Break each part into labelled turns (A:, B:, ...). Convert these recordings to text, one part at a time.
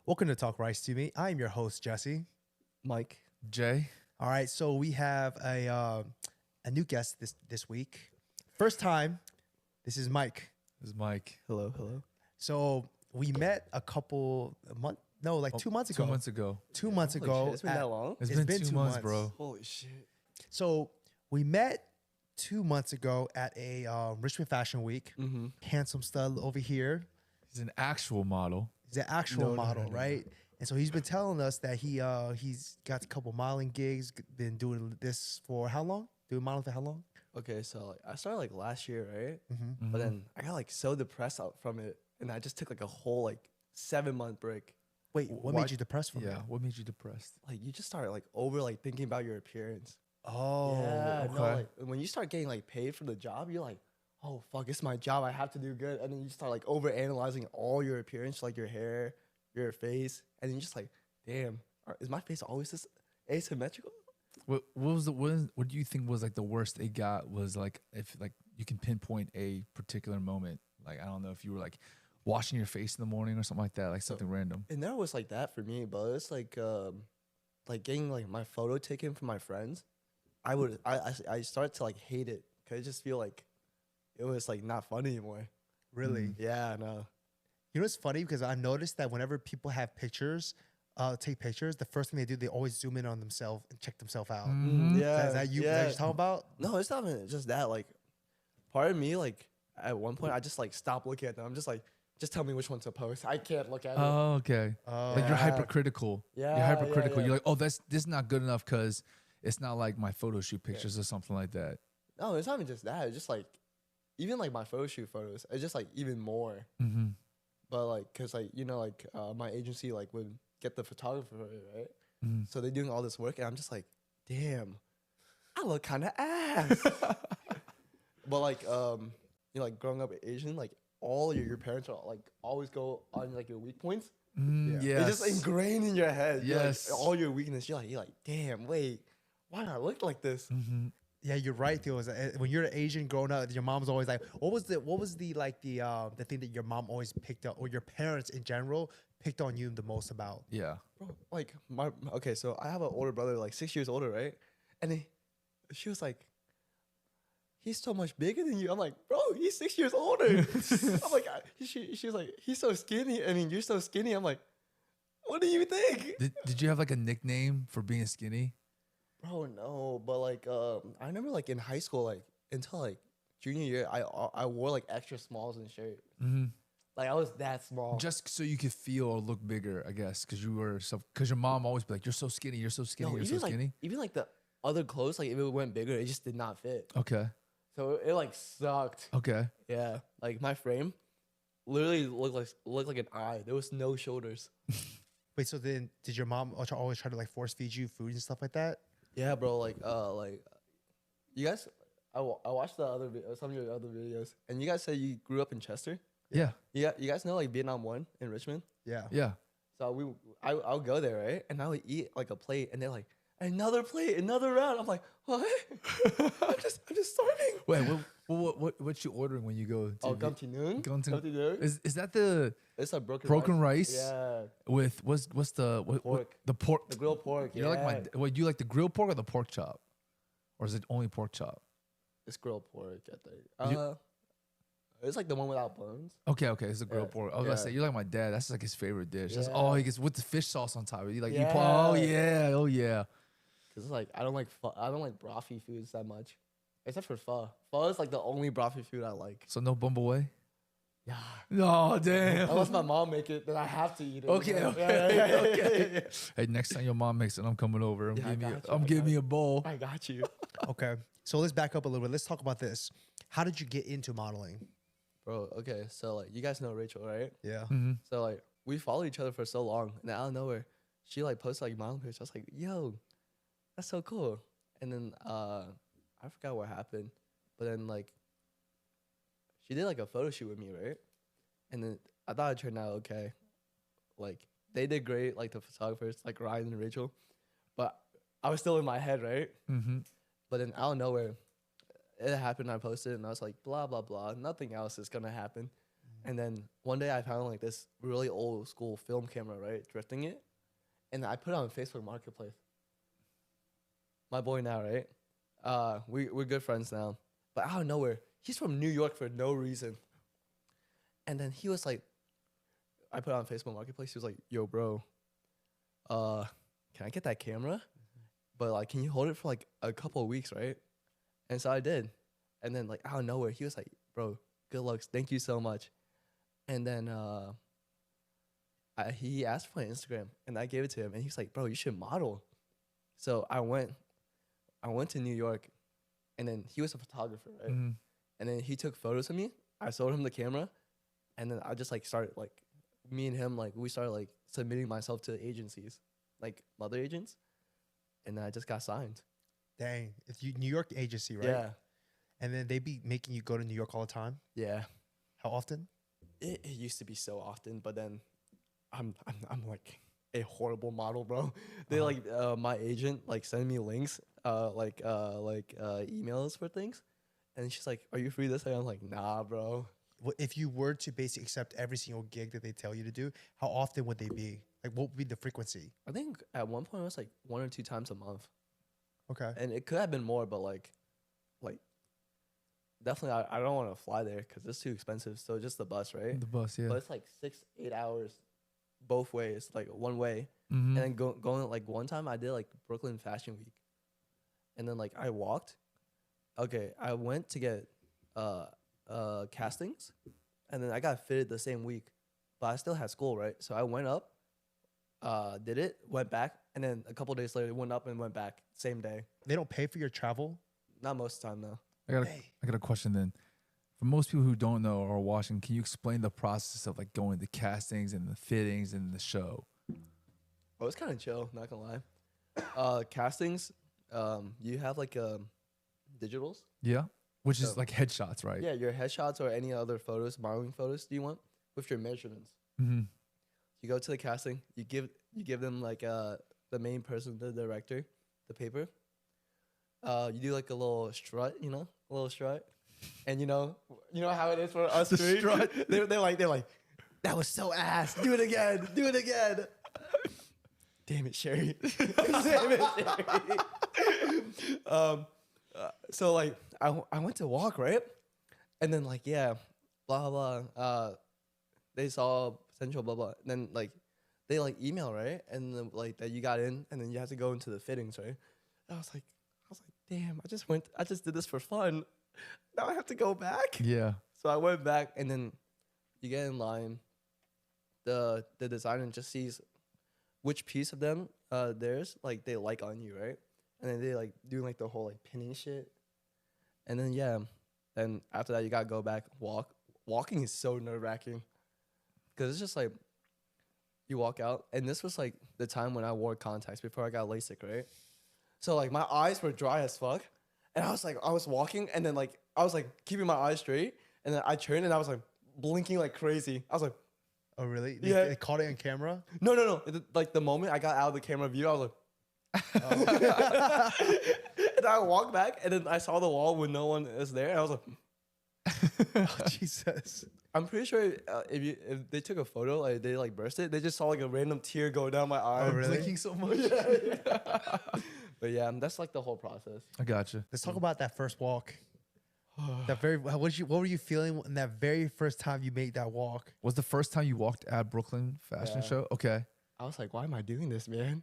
A: Welcome to Talk Rice to Me. I'm your host, Jesse.
B: Mike.
C: Jay.
A: All right, so we have a new guest this week. First time. This is Mike.
C: This is Mike.
B: Hello, hello.
A: So we met a couple months. No, like 2 months ago.
C: 2 months ago.
A: 2 months
B: Holy
A: ago.
B: shit, it's been that long?
C: It's
A: It's
C: been
A: been
C: 2
A: 2
C: months,
A: months.
C: bro.
B: Holy shit.
A: So we met 2 months ago at a Richmond Fashion Week.
B: Mm-hmm.
A: Handsome stud over here.
C: He's an actual model.
A: He's an actual
B: No.
A: model, right? And so he's been telling us that he's got a couple modeling gigs. Been doing this for how long? Doing modeling for how long?
B: Okay, so like I started like last year, right?
A: Mm-hmm.
B: But then I got like so depressed out from it, and I just took like a whole like 7-month break.
A: Wait, what
C: Why-
A: made you depressed from
C: Yeah.
A: it?
C: What made you depressed?
B: Like you just start like thinking about your appearance.
A: Oh,
B: yeah, no,
C: okay.
B: like when you start getting like paid for the job, you're like, oh fuck, it's my job. I have to do good, and then you start like over analyzing all your appearance, like your hair, your face, and then you're just like, damn, is my face always this asymmetrical?
C: What do you think was like the worst it got? Was like if like you can pinpoint a particular moment. Like I don't know if you were like washing your face in the morning or something like that, like something random.
B: It never was like that for me, but it's like getting like my photo taken from my friends. I started to like hate it because I just feel like it was like not fun anymore.
A: really?
B: Yeah, no.
A: You know what's funny? Because I noticed that whenever people have pictures, take pictures, the first thing they do, they always zoom in on themselves and check themselves out.
C: Mhm.
B: Yeah,
A: Is that you? Is that
B: yeah.
A: what you're talking about?
B: No, it's not even just that. Like, part of me, like at one point, I just like stopped looking at them. I'm just like, just tell me which one to post. I can't look at it.
C: Oh, okay.
A: Oh,
C: Like you're
B: Yeah.
C: hypercritical.
B: Yeah,
C: You're
B: yeah,
C: hypercritical.
B: yeah.
C: You're like, oh, this is not good enough because it's not like my photo shoot pictures or something like that.
B: No, it's not even just that. It's just like, even like my photo shoot photos, it's just like even more.
C: Mm-hmm.
B: But like, cause like my agency like would get the photographer, right?
C: Mm-hmm.
B: So they're doing all this work, and I'm just like, damn, I look kind of ass. But like, like growing up Asian, like all your parents are like always go on like your weak points.
C: Mm,
A: Yeah.
C: yes.
B: It's just ingrained in your head. You're, like,
C: Yes.
B: all your weakness. You're like, damn, wait, why do I look like this?
C: Mm-hmm.
A: Yeah, you're right, Theo. When you're an Asian growing up, your mom's always like, what was the thing that your mom always picked up, or your parents in general picked on you the most about?
C: Yeah.
B: Bro, like so I have an older brother, like 6 years older, right? And she was like, he's so much bigger than you. I'm like, bro, he's 6 years older. I'm like, she was like, he's so skinny. I mean, you're so skinny. I'm like, what do you think?
C: Did you have like a nickname for being skinny?
B: Bro, no, but like, I remember like in high school, like until like junior year, I wore like extra smalls in shirt.
C: Mm-hmm.
B: Like I was that small.
C: Just so you could feel or look bigger, I guess, because your mom always be like, "You're so skinny, you're so skinny,
B: No,
C: you're so
B: even like
C: skinny."
B: even like the other clothes, like if it went bigger, it just did not fit.
C: Okay,
B: So it like sucked.
C: okay.
B: Yeah, like my frame literally looked like an eye. There was no shoulders.
A: Wait, so then did your mom always try to like force feed you food and stuff like that?
B: Yeah, bro. Like you guys, I watched some of your other videos, and you guys said you grew up in Chester.
C: Yeah,
B: You guys know like Vietnam 1 in Richmond.
A: Yeah.
C: yeah.
B: So I'll go there, right? And I would eat like a plate, and they're like, another plate, another round. I'm like, what? I'm just starving.
C: Wait, what you ordering when you go? To
B: Oh, Gumty Noon.
C: Gumty-
B: Noon.
C: Is that the
B: It's a
C: broken rice?
B: Yeah,
C: With what's the
B: pork.
C: the pork?
B: the grilled pork.
C: You like you like the grilled pork or the pork chop, or is it only pork chop?
B: It's grilled pork. I think. It's like the one without bones.
C: Okay, it's the grilled
B: Yeah,
C: pork. I was gonna
B: yeah.
C: say you're like my dad. That's like his favorite dish. That's
B: Yeah.
C: all he gets with the fish sauce on top of it. You like
B: Yeah.
C: oh yeah.
B: Cause it's like I don't like brothy foods that much, except for pho. Pho is like the only brothy food I like.
C: So no Bumbleway.
B: Yeah.
C: No, damn.
B: Unless my mom make it, then I have to eat it.
C: Okay, okay. Hey, next time your mom makes it, I'm coming over.
B: Yeah, I got you, I
C: giving
B: got
C: me
B: you.
C: a bowl.
B: I got you,
A: Okay. So let's back up a little bit. Let's talk about this. How did you get into modeling?
B: bro. Okay, so like you guys know Rachel, right?
A: Yeah.
C: Mm-hmm.
B: So like we followed each other for so long, and out of nowhere, she like posted like modeling pictures. I was like, yo, that's so cool. And then I forgot what happened, but then like she did like a photo shoot with me, right? And then I thought it turned out okay. Like they did great, like the photographers, like Ryan and Rachel, but I was still in my head, right?
C: Mm-hmm.
B: But then out of nowhere, it happened. I posted it, and I was like, blah blah blah. Nothing else is gonna happen. And then one day I found like this really old school film camera, right? Drifting it. And I put it on Facebook Marketplace. My boy now, right? We're good friends now. But out of nowhere, he's from New York for no reason. And then he was like, I put it on Facebook Marketplace. He was like, yo, bro, can I get that camera? But like, can you hold it for like a couple of weeks, right? And so I did. And then like out of nowhere, he was like, bro, good looks. Thank you so much. And then he asked for my Instagram, and I gave it to him. And he's like, bro, you should model. So I went to New York, and then he was a photographer, right?
C: Mm-hmm.
B: And then he took photos of me. I sold him the camera, and then I just like started like me and him like we started like submitting myself to agencies, like mother agents, and then I just got signed.
A: Dang, it's New York agency, right?
B: Yeah,
A: And then they be making you go to New York all the time.
B: yeah.
A: How often?
B: It used to be so often, but then I'm like a horrible model, bro. They like my agent like send me links, emails for things, and she's like, "Are you free this day?" I'm like, "Nah, bro."
A: If you were to basically accept every single gig that they tell you to do, how often would they be? Like, what would be the frequency?
B: I think at one point it was like 1 or 2 times a month,
A: Okay.
B: and it could have been more, but like definitely I don't want to fly there because it's too expensive. So just the bus, right?
C: The bus, yeah.
B: But it's like 6-8 hours both ways, like one way.
C: Mm-hmm.
B: And then going like one time I did like Brooklyn Fashion Week, and then like I walked. Okay, I went to get castings, and then I got fitted the same week, but I still had school, right? So I went up, did it, went back, and then a couple days later went up and went back same day.
A: They don't pay for your travel?
B: Not most of the time though.
C: I got a question then. For most people who don't know or are watching, can you explain the process of like going to castings and the fittings and the show?
B: Oh, it's kind of chill, not gonna lie. Castings, you have like digitals.
C: Yeah. Which is
B: So-
C: like headshots, right?
B: Yeah, your headshots or any other photos, modeling photos do you want with your measurements.
C: Mm-hmm.
B: You go to the casting, you give them like the main person, the director, the paper. You do like a little strut, a little strut. And you know how it is for us
C: The
B: three?
C: strut.
B: They're like, that was so ass. Do it again. Do it again. Damn it, Sherry. Damn it, Sherry. So like I went to walk, right? And then like, yeah, blah blah. They saw potential, blah blah. And then like they like email, right? And then like that you got in, and then you have to go into the fittings, right? And I was like, damn, I just did this for fun. Now I have to go back.
C: Yeah.
B: So I went back, and then you get in line. The designer just sees which piece of them theirs like they like on you, right? And then they like do like the whole like pinning shit. And then yeah, then after that you gotta go back, walk. Walking is so nerve-wracking because it's just like you walk out, and this was like the time when I wore contacts before I got LASIK, right? So like my eyes were dry as fuck, and I was walking, and then like I was like keeping my eyes straight, and then I turned and I was like blinking like crazy. I was like,
A: Oh, really?
B: Yeah.
A: They caught it on camera?
B: no. Like the moment I got out of the camera view, I was like, and I walked back, and then I saw the wall when no one is there, and I was like,
A: Oh, Jesus.
B: I'm pretty sure if they took a photo, like they like burst it, they just saw like a random tear go down my eye.
A: Oh, really?
C: Blinking so much.
B: But yeah, that's like the whole process.
C: I gotcha.
A: Let's talk about that first walk. What were you feeling in that very first time you made that walk?
C: Was the first time you walked at Brooklyn Fashion
B: Yeah.
C: Show? Okay.
B: I was like, why am I doing this, man?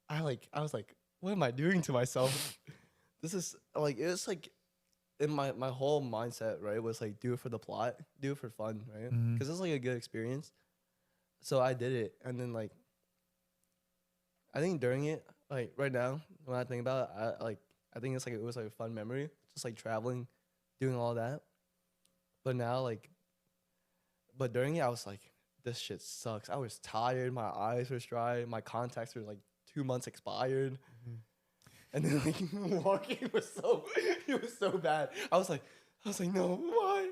B: I was like, what am I doing to myself? This is like, it's like in my whole mindset, right, was like, do it for the plot, do it for fun, right?
C: Mhm.
B: Because it's like a good experience. So I did it. And then like, I think during it, like right now, when I think about it, I think it was like a fun memory, just like traveling, doing all that. But now but during it, I was like, this shit sucks. I was tired. My eyes were dry. My contacts were like 2 months expired.
A: Mhm.
B: And then like walking was so bad. I was like, no, why?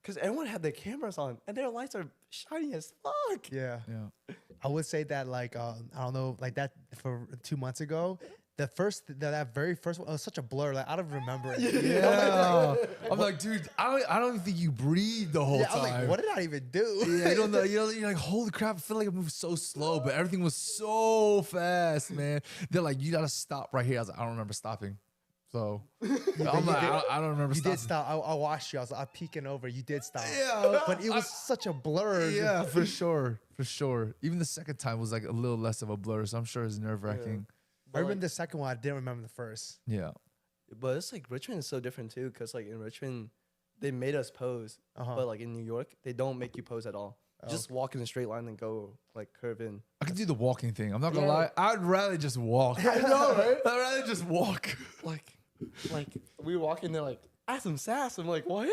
B: Because everyone had their cameras on and their lights are shiny as fuck.
A: Yeah.
C: Yeah.
A: I would say that, like, I don't know, like that for 2 months ago, that very first one, it was such a blur. Like I don't remember it.
C: Yeah. I'm like, dude, I don't even think you breathed the whole
A: Yeah, I
C: time.
A: was like, what did I even do?
C: Yeah, you don't know. You're like, holy crap! I feel like I moved so slow, but everything was so fast, man. They're like, you gotta stop right here. I was like, I don't remember stopping. So I'm like, I don't remember.
A: You
C: stopping.
A: did stop. I watched you. I was like, peeking over. You did stop.
C: Yeah,
A: But it was such a blur.
C: Yeah, for sure, for sure. Even the second time was like a little less of a blur, so I'm sure it's nerve wracking.
A: I remember the second one. I didn't remember the first.
C: Yeah.
B: But it's like Richmond is so different too, because like in Richmond, they made us pose, but like in New York, they don't make you pose at all. Just walk in a straight line and go like curve in.
C: I can do the walking thing. I'm not gonna lie. I'd rather just walk. I know, right? I'd rather just walk.
B: Like we walk in there like, I have some sass. I'm like, what?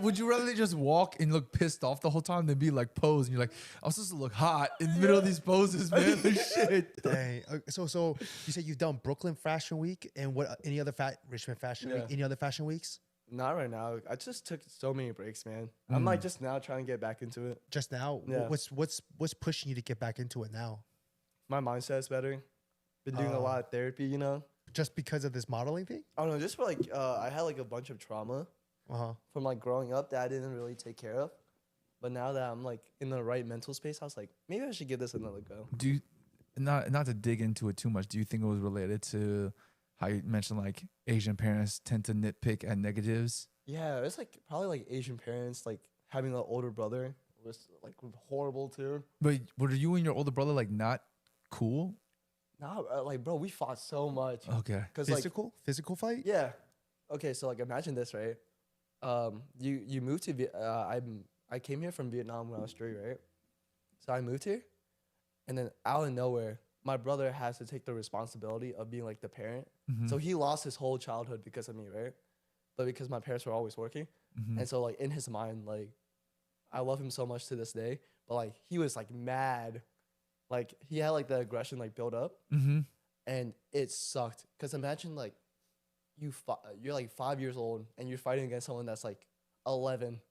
C: Would you rather just walk and look pissed off the whole time than be like pose and you're like, I'm supposed to look hot in the middle of these poses, man? Like, shit.
A: Dang. So you said you've done Brooklyn Fashion Week and what? Any other Richmond Fashion Week? Any other fashion weeks?
B: Not right now. I just took so many breaks, man. I'm like just now trying to get back into it.
A: Just now?
B: Yeah.
A: What's pushing you to get back into it now?
B: My mindset's better. Been doing a lot of therapy, you know.
A: Just because of this modeling thing?
B: I don't know. Just for like, I had like a bunch of trauma from like growing up that I didn't really take care of. But now that I'm like in the right mental space, I was like, maybe I should give this another go.
C: Do you, not to dig into it too much, do you think it was related to how you mentioned like Asian parents tend to nitpick at negatives?
B: Yeah, it's like probably like Asian parents like having an older brother was like horrible too.
C: But were you and your older brother like not cool?
B: Nah, like bro, we fought so much.
C: Okay.
B: Cause
A: Physical fight?
B: yeah. Okay, so like imagine this, right? You moved to I came here from Vietnam when I was 3, right? So I moved here, and then out of nowhere, my brother has to take the responsibility of being like the parent. So he lost his whole childhood because of me, right? But because my parents were always working, and so like in his mind, like I love him so much to this day, but like he was like mad. Like he had like the aggression like build up, and it sucked. Cause imagine like you're like 5 years old and you're fighting against someone that's like 11.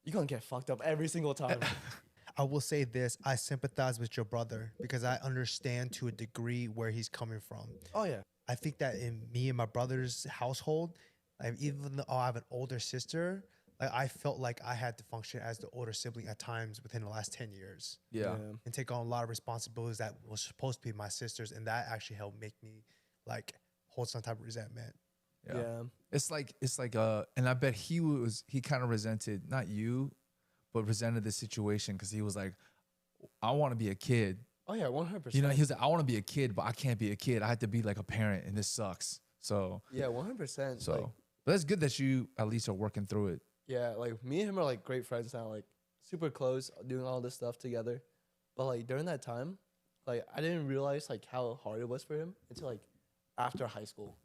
B: You're gonna get fucked up every single time.
A: I will say this: I sympathize with your brother because I understand to a degree where he's coming from.
B: Oh yeah.
A: I think that in me and my brother's household, like, even though I have an older sister, like I felt like I had to function as the older sibling at times within the last 10 years.
C: Yeah.
A: And take on a lot of responsibilities that was supposed to be my sister's. And that actually helped make me like hold some type of resentment.
B: Yeah.
C: It's like, and I bet he kind of resented, not you, but resented the situation because he was like, I want to be a kid.
B: Oh yeah, 100%.
C: You know, he was like, I want to be a kid, but I can't be a kid. I had to be like a parent, and this sucks. So
B: yeah, 100%.
C: So,
B: like,
C: but that's good that you at least are working through it.
B: yeah, like me and him are like great friends now, like super close, doing all this stuff together. But like during that time, like I didn't realize like how hard it was for him until like after high school,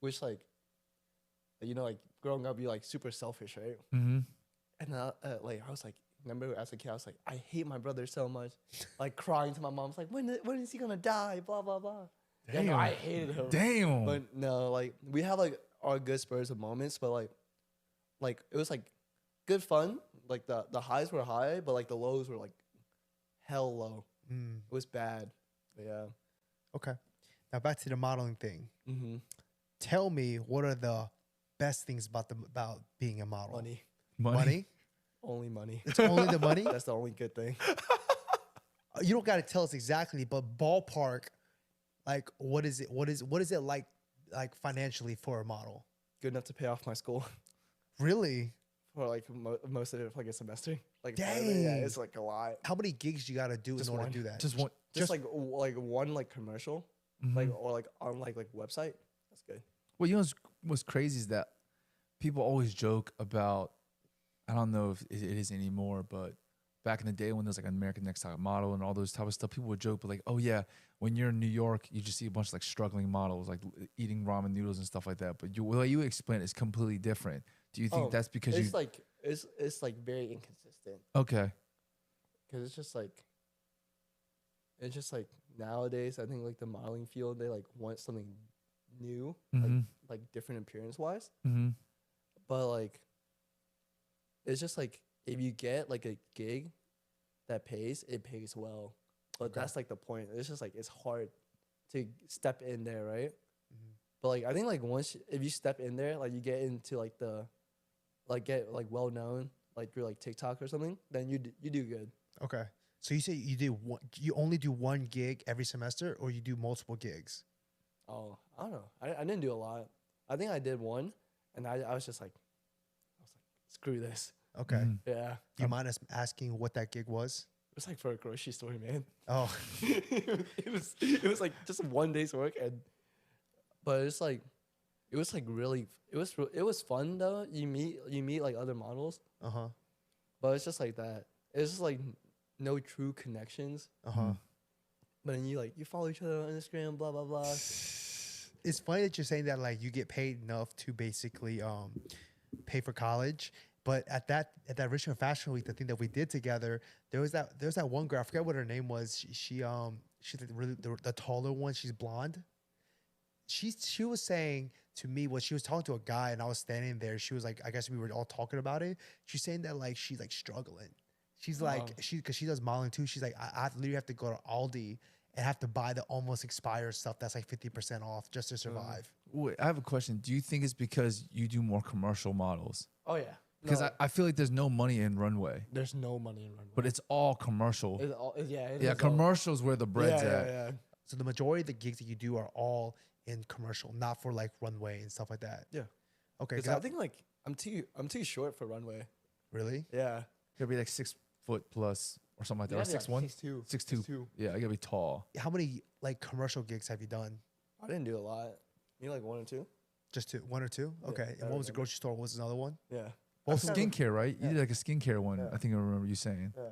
B: which like, you know, like growing up, you're like super selfish, right? And like I was like, remember as a kid, I was like, I hate my brother so much, like crying to my mom. I was like, when is he gonna die? Blah blah blah.
C: Damn.
B: Yeah, no, I hated him.
C: Damn.
B: But no, like we have like our good spurs of moments, but like it was like good fun. Like the highs were high, but like the lows were like hell low. It was bad. But yeah.
A: Okay. Now back to the modeling thing. Tell me, what are the best things about being a model?
B: Money. Only money.
A: It's only the money?
B: That's the only good thing.
A: You don't got to tell us exactly, but ballpark, like what is it? What is it like financially for a model?
B: Good enough to pay off my school.
A: Really?
B: For like most of it for like a semester. Like
A: dang,
B: yeah, it's like a lot.
A: How many gigs you got to do in order to do that?
C: Just one.
B: Just like one like commercial, like or like on like website. That's good.
C: Well, you know what's crazy is that people always joke about. I don't know if it is anymore, but back in the day when there's like an American Next Top Model and all those type of stuff, people would joke, but like, oh yeah, when you're in New York, you just see a bunch of like struggling models, like eating ramen noodles and stuff like that. But the way you explain it is completely different. Do you think that's because
B: it's like it's like very inconsistent?
C: Okay.
B: Because it's just like nowadays, I think like the modeling field, they like want something new, like different appearance wise. But like, it's just like if you get like a gig that pays, it pays well. But that's like the point. It's just like it's hard to step in there, right?
A: Mhm.
B: But like I think like once if you step in there, like you get into like the like get like well known like through like TikTok or something, then you do good.
A: Okay. So you say you do one, you only do one gig every semester, or you do multiple gigs?
B: Oh, I don't know. I didn't do a lot. I think I did one, and I was just like, screw this.
A: Okay.
C: Mhm.
B: Yeah,
A: Do you mind us asking what that gig was?
B: it was like for a grocery store, man.
A: Oh,
B: it was like just 1 day's work, but it's like it was like really it was fun though. You meet like other models,
A: uh-huh.
B: but it's just like that. It's just like no true connections.
A: Uh-huh.
C: Mhm.
B: But then you follow each other on Instagram, blah blah blah.
A: It's funny that you're saying that like you get paid enough to basically pay for college. But at that Richmond Fashion Week, the thing that we did together, there was that one girl, I forget what her name was. She's like really the taller one. She's blonde. She was saying to me, what she was talking to a guy, and I was standing there. She was like, I guess we were all talking about it. She's saying that like she's like struggling. She's like because she does modeling too. She's like, I literally have to go to Aldi and have to buy the almost expired stuff that's like 50% off just to survive.
C: Wait, I have a question. Do you think it's because you do more commercial models?
B: Oh yeah,
C: Because
B: no,
C: I feel like there's no money in Runway,
B: there's no money in Runway.
C: but it's all commercial.
B: It's all, it
C: Yeah,
B: is all-
C: commercial's where the bread's
B: yeah,
C: at.
B: yeah.
A: So the majority of the gigs that you do are all in commercial, not for like Runway and stuff like that.
B: Yeah.
A: Okay.
B: Because I think like I'm too short for Runway.
A: Really?
B: Yeah.
C: You gotta be like 6 foot plus or something like that. Or 6'1",
B: 6'2".
C: 6'2". Yeah, I gotta be tall.
A: How many like commercial gigs have you done?
B: I didn't do a lot. Maybe like 1 or 2.
A: Just two, one or two?
B: Yeah,
A: Okay.
B: I
A: And what was the
B: remember.
A: grocery store? What was another one?
B: Yeah.
C: Both
B: I've done-
C: skincare, right? You
B: Yeah.
C: did like a skincare one.
B: Yeah.
C: I think I remember you saying
B: Yeah.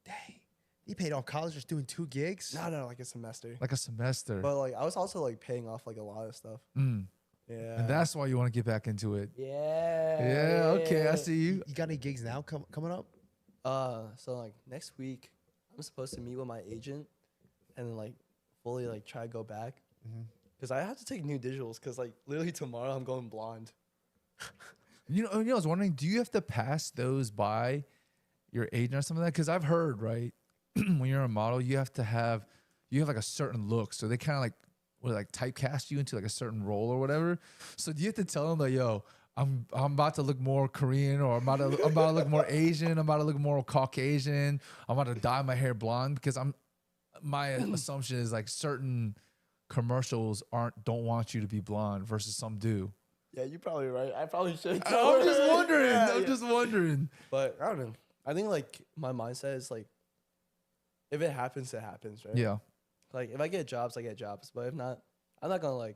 A: Dang. You paid off college just doing 2 gigs?
B: No, like a semester.
C: like a semester.
B: But like I was also like paying off like a lot of stuff.
C: Mm.
B: Yeah.
C: And that's why you want to get back into it.
B: yeah.
C: Yeah, okay, I see you.
A: You got any gigs now coming up?
B: So like next week, I'm supposed to meet with my agent, and then like fully like try to go back,
A: Mhm.
B: because I have to take new digitals. Because like literally tomorrow I'm going blonde.
C: You know, I was wondering, do you have to pass those by your agent or something like that? Because I've heard, right, when you're a model, you have like a certain look. So they kind of like typecast you into like a certain role or whatever. So do you have to tell them like, yo, I'm about to look more Korean, or I'm about to look more Asian, I'm about to look more Caucasian, I'm about to dye my hair blonde? Because my assumption is like certain commercials don't want you to be blonde versus some do.
B: Yeah, you're probably right. I probably should.
C: I'm just wondering.
B: Yeah,
C: I'm
B: yeah.
C: just wondering.
B: But I don't know. I think like my mindset is like, if it happens, it happens, right?
C: Yeah.
B: Like if I get jobs, I get jobs. But if not, I'm not gonna like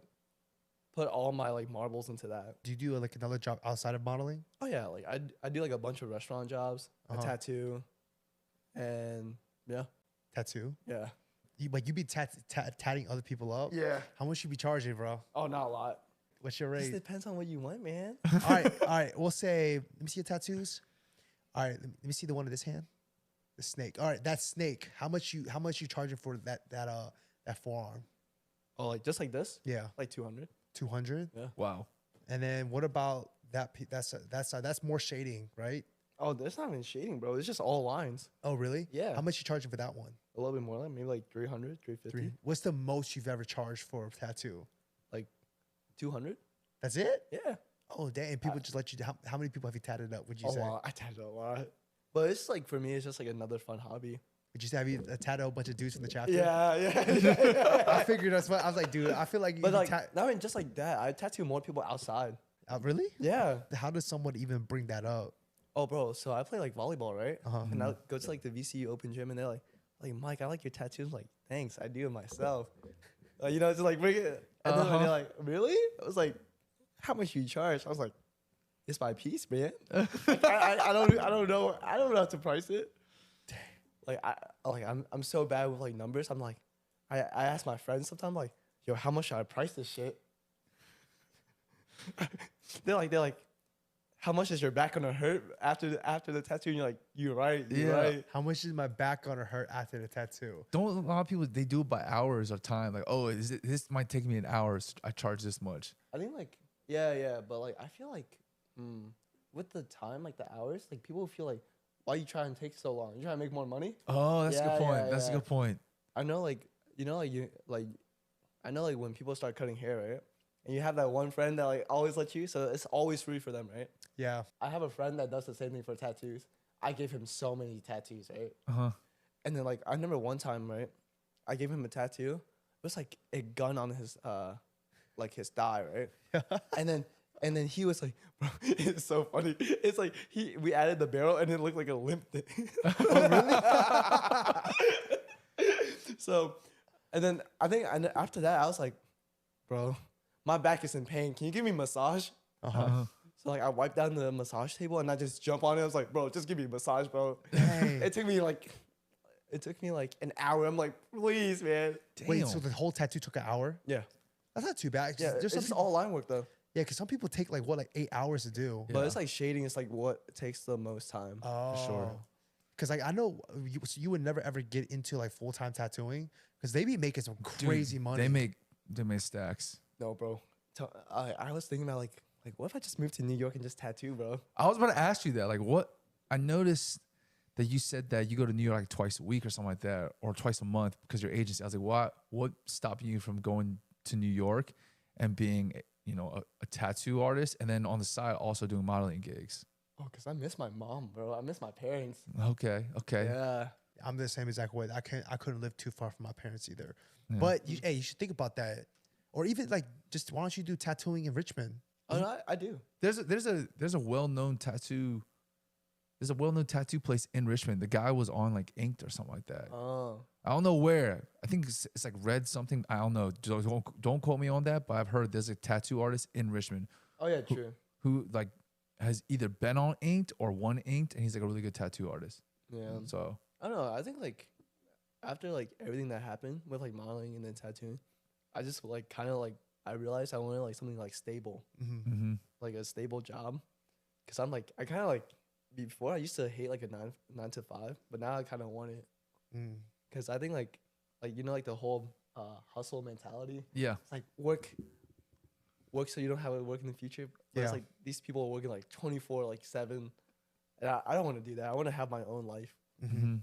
B: put all my like marbles into that.
A: Do you do like another job outside of modeling?
B: Oh yeah, like I do like a bunch of restaurant jobs,
A: Uh-huh.
B: a tattoo, and yeah.
A: Tattoo?
B: Yeah.
A: You be tatting other people up?
B: Yeah.
A: How much you be charging, bro?
B: Oh, not a lot.
A: What's your
B: Just
A: rate?
B: depends on what you want, man.
A: all right. We'll say, let me see your tattoos. All right, let me see the one in this hand. The snake. All right, that snake. How much you charging for that forearm?
B: Oh, like just like this?
A: Yeah,
B: Like 200.
A: 200.
B: Yeah.
C: Wow.
A: And then what about that's more shading, right?
B: Oh, there's not even shading, bro. It's just all lines.
A: Oh, really?
B: Yeah.
A: How much you charging for that one?
B: A little bit more, like maybe like 300, 350,
A: What's the most you've ever charged for a tattoo?
B: like 200.
A: That's it?
B: Yeah.
A: Oh, dang. And people just let you. How many people have you tatted up? Would you
B: A
A: say?
B: lot. I tattooed a lot. But it's like, for me, it's just like another fun hobby.
A: Would you say have you tatted a bunch of dudes from the chapter?
B: Yeah.
A: I figured that's what I was like, dude. I feel like you
B: But like,
A: tat-
B: not even just like that. I tattoo more people outside.
A: really?
B: Yeah.
A: How does someone even bring that up?
B: Oh, bro. So I play like volleyball, right?
A: Uh-huh.
B: And I go to like the VCU open gym, and they're like, Mike, I like your tattoos. I'm like, thanks, I do it myself. You know, it's like bring it. And then when they're like, really? I was like, how much you charge? I was like, it's by piece, man. I don't know how to price it. Like I'm so bad with like numbers. I'm like, I ask my friends sometimes, like, yo, how much should I price this shit? they're like, how much is your back gonna hurt after the tattoo? And you're like, you're right.
C: Yeah.
B: Right.
A: How much is my back gonna hurt after the tattoo?
C: Don't a lot of people, they do it by hours of time. Like, oh, this might take me an hour. So I charge this much.
B: I think like yeah, but like I feel like with the time, like the hours, like people feel like, why you trying to take so long? You trying to make more money?
C: Oh, that's a
B: Yeah,
C: good point.
B: yeah,
C: That's a
B: yeah.
C: good point.
B: I know, like, you know, like you like I know like when people start cutting hair, right? And you have that one friend that like always lets you, so it's always free for them, right?
A: Yeah.
B: I have a friend that does the same thing for tattoos. I gave him so many tattoos, right?
C: Uh-huh.
B: And then like I remember one time, right? I gave him a tattoo. It was like a gun on his his thigh, right? And then he was like, bro, it's so funny. It's like we added the barrel and it looked like a limp thing. Oh, really? So, and then I think after that I was like, bro, my back is in pain. Can you give me a massage?
C: Uh-huh.
B: So like I wiped down the massage table and I just jump on it. I was like, bro, just give me a massage, bro.
A: Dang.
B: It took me like an hour. I'm like, please, man.
A: Wait, so the whole tattoo took an hour?
B: Yeah.
A: That's not too bad.
B: Yeah,
A: There's
B: it's
A: some
B: just
A: people,
B: all line work though.
A: yeah, because some people take like 8 hours to do.
B: But
C: Yeah.
B: it's like shading is like what takes the most time.
A: Oh,
C: sure.
A: Because like I know you would never ever get into like full-time tattooing because they be making some
C: Dude,
A: crazy money.
C: They make stacks.
B: No, bro. I was thinking about like what if I just moved to New York and just tattoo, bro?
C: I was about to ask you that. Like, what? I noticed that you said that you go to New York like twice a week or something like that, or twice a month because your agency. I was like, what stopped you from going to New York and being, a tattoo artist, and then on the side also doing modeling gigs?
B: Oh, cause I miss my mom, bro. I miss my parents.
C: Okay.
B: Yeah.
A: I'm the same exact way. I couldn't live too far from my parents either.
C: Yeah.
A: But you should think about that, or even like just why don't you do tattooing in Richmond?
B: Oh no, I do.
C: There's a well-known tattoo. There's a well-known tattoo place in Richmond. The guy was on like Inked or something like that.
B: Oh.
C: I don't know where. I think it's like Red something. I don't know. Don't quote me on that. But I've heard there's a tattoo artist in Richmond
B: Oh yeah, true.
C: who like has either been on Inked or won Inked, and he's like a really good tattoo artist.
B: Yeah.
C: So
B: I don't know. I think like after like everything that happened with like modeling and then tattooing, I just like kind of like I realized I wanted like something like stable,
A: Mm-hmm.
B: like a stable job, because I'm like I kind of like before I used to hate like a 9 to 5, but now I kind of want it
A: Mm.
B: because I think like like the whole hustle mentality.
C: yeah,
B: It's like work so you don't have to work in the future. But
A: Yeah.
B: it's like these people are working like 24/7, and I don't want to do that. I want to have my own life.
A: Mm-hmm.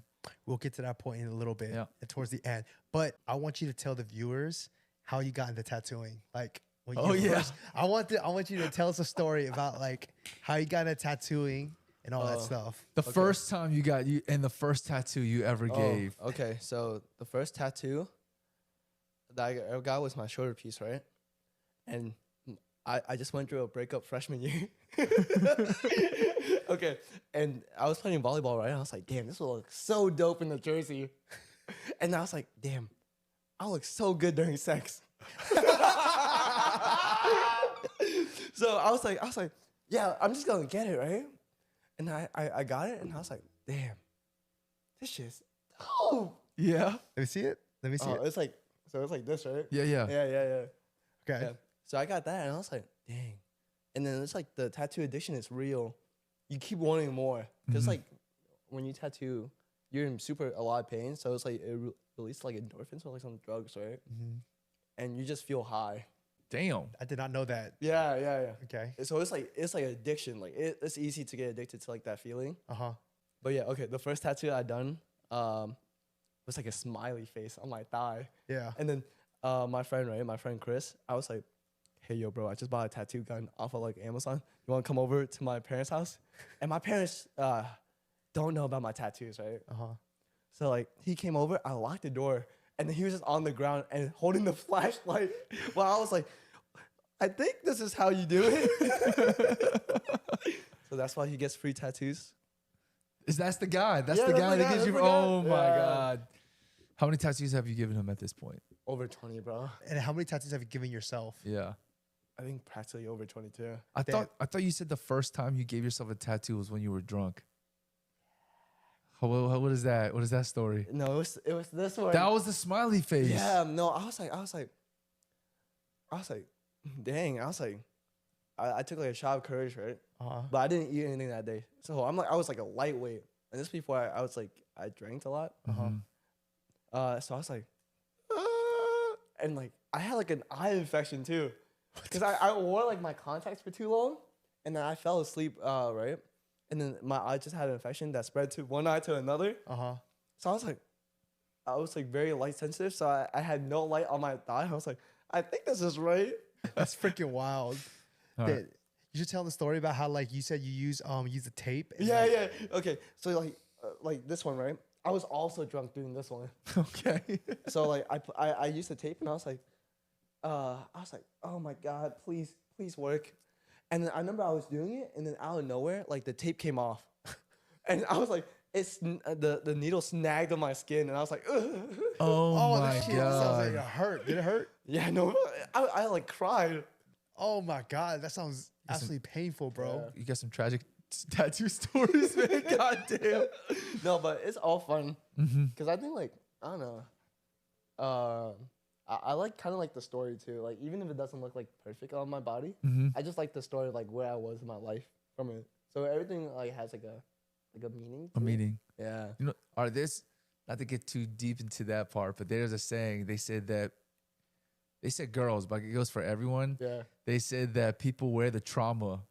A: We'll get to that point in a little bit,
C: Yeah.
A: towards the end. But I want you to tell the viewers how you got into tattooing. Like, when
C: Oh,
A: you
C: yeah.
A: first, I want you to tell us a story about like how you got into tattooing and all that stuff.
C: the first time the first tattoo you ever gave.
B: Okay, so the first tattoo that I ever got was my shoulder piece, right? And I just went through a breakup freshman year. Okay, and I was playing volleyball, right? And I was like, damn, this will look so dope in the jersey. And I was like, damn, I look so good during sex. So I was like, yeah, I'm just gonna get it, right? And I got it, and I was like, damn, this shit's dope.
C: Yeah.
A: Let me see it. Let me see it.
B: It's like this, right?
C: Yeah. Yeah.
B: Yeah.
A: Okay.
B: Yeah. So I got that, and I was like, dang. And then it's like the tattoo addiction is real. You keep wanting more. Because, like, when you tattoo, you're in a lot of pain. So it's like it releases like endorphins or like some drugs, right?
A: Mm-hmm.
B: And you just feel high.
C: Damn.
A: I did not know that.
B: Yeah.
A: Okay.
B: So it's like addiction. Like it's easy to get addicted to like that feeling.
A: Uh-huh.
B: But yeah, okay. The first tattoo I done was like a smiley face on my thigh.
A: Yeah.
B: And then my friend Chris, I was like, hey, yo, bro, I just bought a tattoo gun off of like Amazon. You want to come over to my parents' house? And my parents don't know about my tattoos, right?
A: Uh-huh.
B: So like he came over, I locked the door, and then he was just on the ground and holding the flashlight while I was like, I think this is how you do it. So that's why he gets free tattoos.
C: That's the guy. That's
B: Yeah,
C: the
B: that's
C: guy
B: the
C: that
B: guy,
C: gives you.
B: that's the guy.
C: Oh my
B: Yeah.
C: god. How many tattoos have you given him at this point?
B: Over 20, bro.
A: And how many tattoos have you given yourself?
C: Yeah.
B: I think practically over 22.
C: I
A: Damn.
C: thought you said the first time you gave yourself a tattoo was when you were drunk. What is that? What is that story?
B: No, it was this one.
C: That was the smiley face.
B: Yeah, no, I was like, dang, I took like a shot of courage, right?
A: Uh-huh.
B: But I didn't eat anything that day. So I was like a lightweight. And this before I drank a lot.
A: Uh-huh.
B: So I was like, and like I had like an eye infection too. Because I wore like my contacts for too long, and then I fell asleep, right? And then my eye just had an infection that spread to one eye to another.
A: Uh-huh.
B: So I was like, I was like very light sensitive, so I had no light on my thigh. I was like, I think this is right.
A: That's freaking wild.
C: All right.
A: You should tell the story about how like you said you use the tape. And
B: Yeah,
A: like,
B: yeah. Okay, so like this one, right? I was also drunk doing this one.
C: Okay.
B: So like I used the tape and I was like, oh my God, please work. And then I remember I was doing it, and then out of nowhere, like the tape came off, and I was like, the needle snagged on my skin, and I was like, ugh.
C: Oh, my
A: that shit sounds like it
C: god.
A: hurt. Did it hurt?
B: Yeah, no, I like cried.
A: Oh my god, that sounds absolutely painful, bro.
C: You got some tragic tattoo stories, man. God damn.
B: No, but it's all fun
C: Mm-hmm.
B: because I think like I don't know, I like kind of like the story too. Like even if it doesn't look like perfect on my body,
C: Mm-hmm.
B: I just like the story like where I was in my life from it. So everything like has like a meaning.
C: A
B: to it.
C: meeting.
B: Yeah.
C: You know, are this not to get too deep into that part, but there's a saying. They said girls, but it goes for everyone.
B: Yeah.
C: They said that people wear the trauma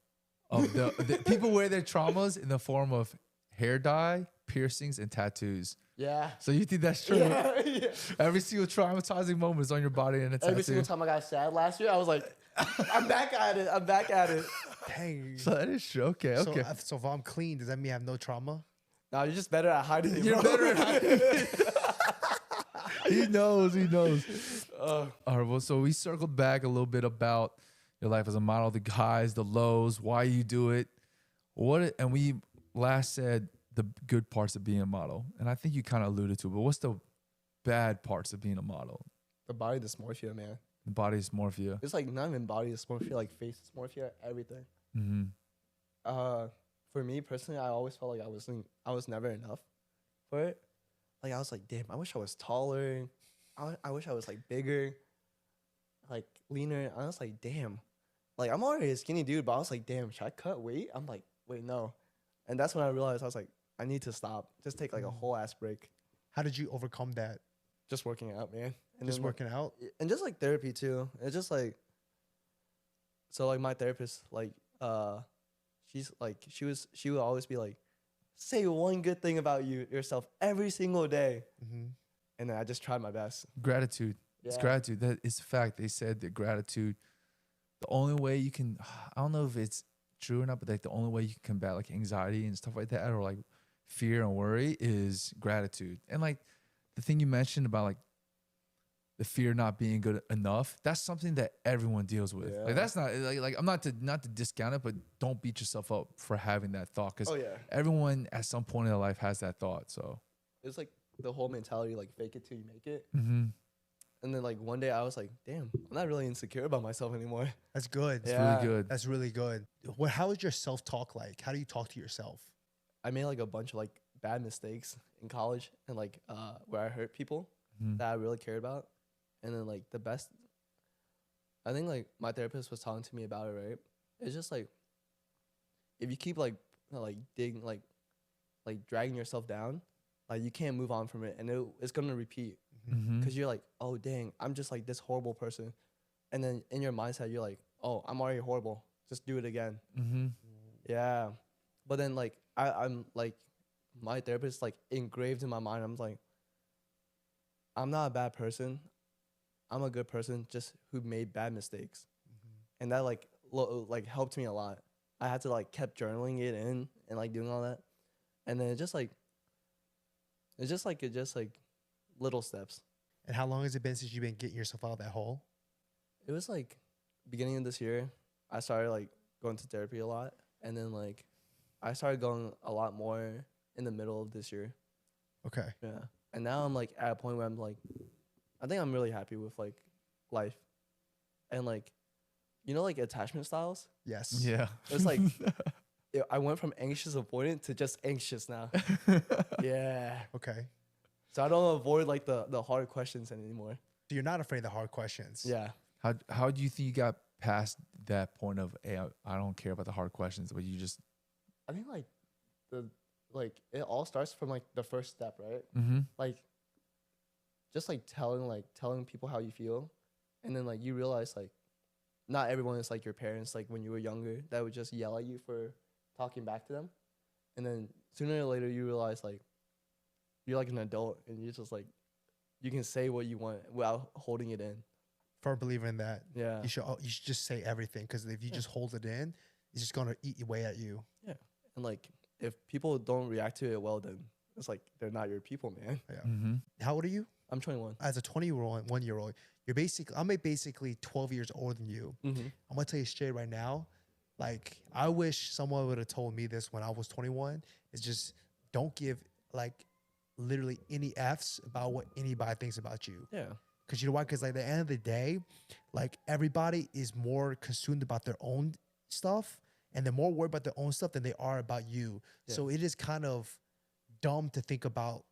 C: of the people wear their traumas in the form of hair dye, piercings, and tattoos.
B: Yeah.
C: So you think that's true?
B: Yeah, yeah.
C: Every single traumatizing moment is on your body and a tattoo.
B: Every single time I got sad last year, I was like, I'm back at it. I'm back at it.
A: Dang.
C: So that is true. Okay, okay.
A: So if I'm clean, does that mean I have no trauma?
B: No, you're just better at hiding it.
C: You're
B: bro.
C: better at hiding it. He knows. He knows. All right. Well, so we circled back a little bit about your life as a model, the highs, the lows, why you do it, and we last said the good parts of being a model, and I think you kind of alluded to it, but what's the bad parts of being a model?
B: The body dysmorphia, man.
C: Body dysmorphia.
B: It's like not even body dysmorphia, like face dysmorphia, everything.
C: Mm-hmm.
B: For me personally, I always felt like I was never enough for it. Like I was like, damn, I wish I was taller. I wish I was like bigger, like leaner. I was like, damn, like I'm already a skinny dude, but I was like, damn, should I cut weight? I'm like, wait, no. And that's when I realized I was like, I need to stop. Just take like a whole ass break.
A: How did you overcome that?
B: Just working out, man. And
A: Just
B: then, like,
A: working out?
B: and just like therapy too. It's just like, so like my therapist, like she's like she would always be like, say one good thing about yourself every single day.
A: Mm-hmm.
B: And then I just tried my best.
C: Gratitude. It's
B: Yeah.
C: gratitude. That is a fact. They said that gratitude, the only way you can, I don't know if it's true or not, but like the only way you can combat like anxiety and stuff like that, or like fear and worry, is gratitude. And like the thing you mentioned about like the fear not being good enough, that's something that everyone deals with.
B: Yeah.
C: Like that's not like I'm not to discount it, but don't beat yourself up for having that thought, because
B: Oh yeah.
C: everyone at some point in their life has that thought. So
B: It's like the whole mentality, like fake it till you make it.
C: mm-hmm.
B: And then like one day I was like, damn, I'm not really insecure about myself anymore.
A: That's good.
C: It's
B: Yeah.
C: really good.
A: That's really good. How is your self-talk like? How do you talk to yourself?
B: I made like a bunch of like bad mistakes in college and like where I hurt people
C: Mhm.
B: that I really cared about. And then like the best, I think like my therapist was talking to me about it, right? It's just like, if you keep like digging, like dragging yourself down, like you can't move on from it, and it's gonna repeat.
C: Mhm.
B: Because you're like, oh dang, I'm just like this horrible person, and then in your mindset you're like, oh, I'm already horrible, just do it again.
C: Mm-hmm.
B: Yeah, but then like I'm like, my therapist like engraved in my mind. I'm like, I'm not a bad person, I'm a good person, just who made bad mistakes, and that like like helped me a lot. I had to like kept journaling it in and like doing all that, and then it just like little steps.
A: And how long has it been since you've been getting yourself out of that hole?
B: It was like beginning of this year, I started like going to therapy a lot, and then like I started going a lot more in the middle of this year.
A: Okay.
B: Yeah, and now I'm like at a point where I'm like, I think I'm really happy with like life, and like, you know, like attachment styles.
A: Yes.
C: Yeah.
B: It's like I went from anxious avoidant to just anxious now. Yeah,
A: Okay.
B: so I don't avoid like the hard questions anymore.
A: So you're not afraid of the hard questions.
B: Yeah.
C: How do you think you got past that point of, hey, I don't care about the hard questions, but you just
B: I think like it all starts from like the first step, right?
C: mm-hmm.
B: Like just like telling people how you feel, and then like you realize like not everyone is like your parents, like when you were younger, that would just yell at you for talking back to them, and then sooner or later you realize like you're like an adult and you're just like you can say what you want without holding it in.
A: Firm believer in that.
B: Yeah.
A: You should just say everything, because if you just hold it in, it's just gonna eat away at you.
B: Yeah. And like if people don't react to it well, then it's like they're not your people, man.
A: Yeah.
C: Mm-hmm.
A: How old are you?
B: I'm 21.
A: As a 20-year-old, 1-year-old, I'm basically 12 years older than you.
B: Mm-hmm.
A: I'm gonna tell you straight right now. Like, I wish someone would have told me this when I was 21. It's just don't give like literally any F's about what anybody thinks about you.
B: Yeah.
A: Because you know why? Because like at the end of the day, like everybody is more consumed about their own stuff, and they're more worried about their own stuff than they are about you.
B: Yeah.
A: So it is kind of dumb to think about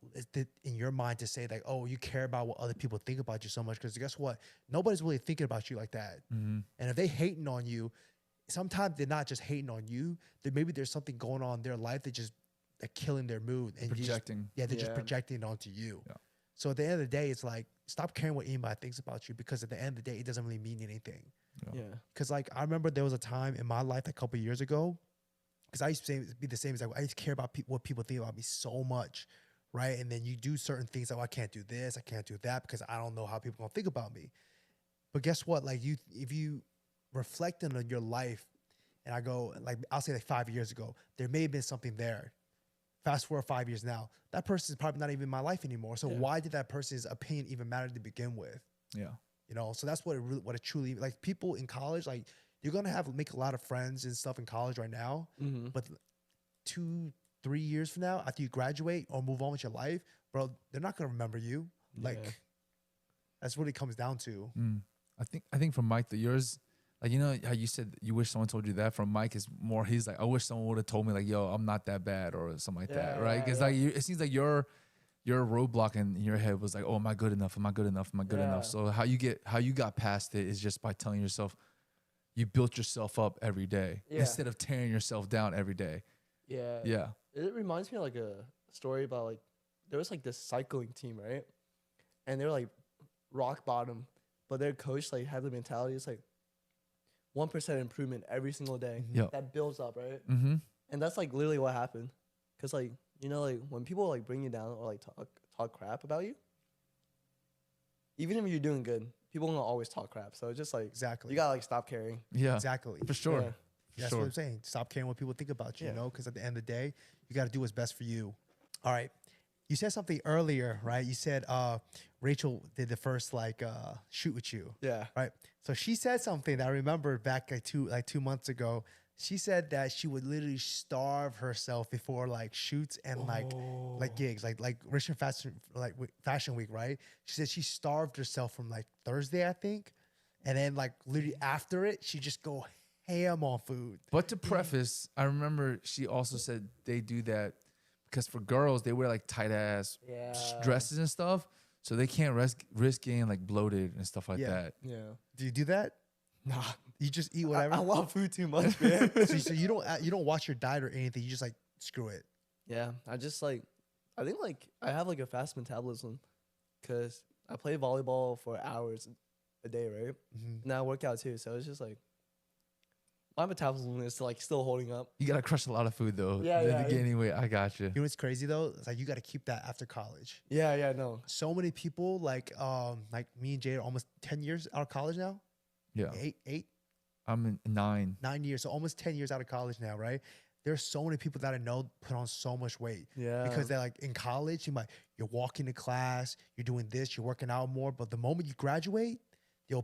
A: in your mind to say like, oh, you care about what other people think about you so much. Because guess what? Nobody's really thinking about you like that.
C: Mm-hmm.
A: And if they hating on you, sometimes they're not just hating on you. Maybe there's something going on in their life that just like killing their mood and
C: Projecting.
A: they're just
B: Yeah.
A: projecting it onto you.
C: Yeah.
A: So at the end of the day, it's like stop caring what anybody thinks about you, because at the end of the day, it doesn't really mean anything.
B: Yeah.
A: Because like I remember there was a time in my life a couple of years ago, because I used to be the same as like I used to care about what people think about me so much, right? And then you do certain things like, oh, I can't do this, I can't do that, because I don't know how people gonna think about me. But guess what? Like if you reflect on your life, and I go like I'll say like 5 years ago, there may have been something there. Fast forward 5 years now, that person is probably not even in my life anymore. So
B: Yeah.
A: why did that person's opinion even matter to begin with?
C: Yeah.
A: You know, so that's what it truly, like people in college, like you're gonna make a lot of friends and stuff in college right now,
B: Mm-hmm.
A: but 2-3 years from now, after you graduate or move on with your life, bro, they're not gonna remember you. Like
B: Yeah.
A: that's what it comes down to.
C: I think from Mike, yours, like, you know how you said you wish someone told you that. From Mike is more, he's like, I wish someone would have told me like, yo, I'm not that bad or something like that, right? Because like it seems like your roadblock in your head was like, oh, am I good enough? Am I good enough? Am I good
B: Yeah.
C: enough? So how you got past it is just by telling yourself you built yourself up every day
B: Yeah.
C: instead of tearing yourself down every day.
B: Yeah.
C: Yeah.
B: It reminds me of like a story about like there was like this cycling team, right? And they're like rock bottom, but their coach like had the mentality it's like 1% improvement every single day.
C: Yep.
B: That builds up, right?
C: Mm-hmm.
B: And that's like literally what happened. Cause like, you know, like when people like bring you down or like talk crap about you, even if you're doing good, people gonna always talk crap. So it's just like
A: Exactly.
B: you gotta like stop caring.
C: Yeah.
A: Exactly.
C: For sure.
B: Yeah.
C: For
A: That's
C: sure.
A: what I'm saying. Stop caring what people think about you,
B: Yeah.
A: you know, because at the end of the day, you got to do what's best for you. All right. You said something earlier, right? You said Rachel did the first like shoot with you,
B: Yeah.
A: right? So she said something that I remember back like 2 months ago. She said that she would literally starve herself before like shoots and like gigs, like Richmond Fashion Week, right? She said she starved herself from like Thursday, I think, and then like literally after it, she just go ham on food.
C: But to preface, I remember she also said they do that because for girls, they wear like tight ass
B: Yeah.
C: dresses and stuff. So they can't risk getting like bloated and stuff like
A: Yeah.
C: that.
B: Yeah.
A: Do you do that?
B: Nah.
A: You just eat whatever?
B: I love food too much, man.
A: So you don't watch your diet or anything. You just like screw it.
B: Yeah, I just like, I think like I have like a fast metabolism because I play volleyball for hours a day, right?
A: Mhm.
B: And I work out too. So it's just like, my metabolism is like still holding up.
C: You gotta crush a lot of food though.
B: Yeah, yeah.
C: Gaining weight. I got you.
A: You know what's crazy though? It's like you got to keep that after college.
B: Yeah, no.
A: So many people like me and Jay are almost 10 years out of college now.
C: Yeah.
A: Eight,
C: I'm in 9.
A: 9 years. So almost 10 years out of college now, right? There's so many people that I know put on so much weight.
B: Yeah.
A: Because they're like in college, you're walking to class, you're doing this, you're working out more. But the moment you graduate,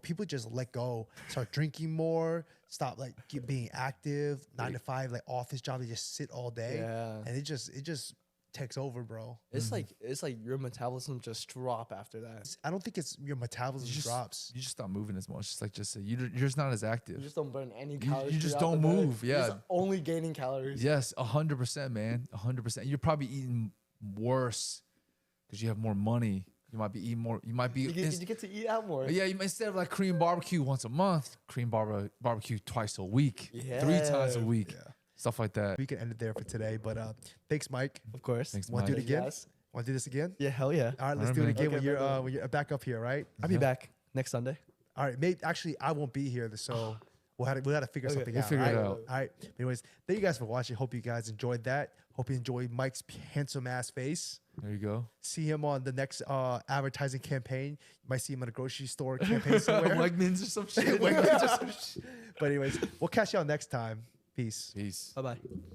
A: people just let go, start drinking more, stop like being active, 9 to 5, like office job, they just sit all day.
B: Yeah.
A: And it just takes over, bro.
B: It's like your metabolism just drop after that.
A: I don't think it's your metabolism drops.
C: You just stop moving as much. It's like you're just not as active.
B: You just don't burn any
C: You
B: calories.
C: just
B: throughout
C: don't
B: the day.
C: move,
B: You're
C: yeah.
B: just only gaining calories.
C: Yes, 100%, man. 100%. You're probably eating worse because you have more money. You might be eating more. You might be.
B: You get to eat out more.
C: Yeah, you instead of like cream barbecue once a month, cream barbecue twice a week, 3 times a week,
A: Yeah.
C: stuff like that.
A: We can end it there for today. But thanks, Mike.
B: Of course.
C: Thanks,
A: Want to do it
C: Mike.
A: again?
B: Yes.
A: Want to do this again?
B: Yeah, hell yeah.
A: All right, let's
C: All
A: do
C: right,
A: it again
B: man.
A: when
B: Okay,
A: you're back up here, right?
B: I'll be back next Sunday.
A: All right, actually, I won't be here. So we'll have to figure something
C: We'll
A: out.
C: figure
A: all
C: it
A: right?
C: out.
A: All right. Anyways, thank you guys for watching. Hope you guys enjoyed that. Hope you enjoyed Mike's handsome ass face.
C: There you go.
A: See him on the next advertising campaign. You might see him at a grocery store campaign somewhere.
C: Wegmans or some shit.
A: Wegmans or some shit. But anyways, we'll catch y'all next time. Peace.
C: Peace.
B: Bye bye.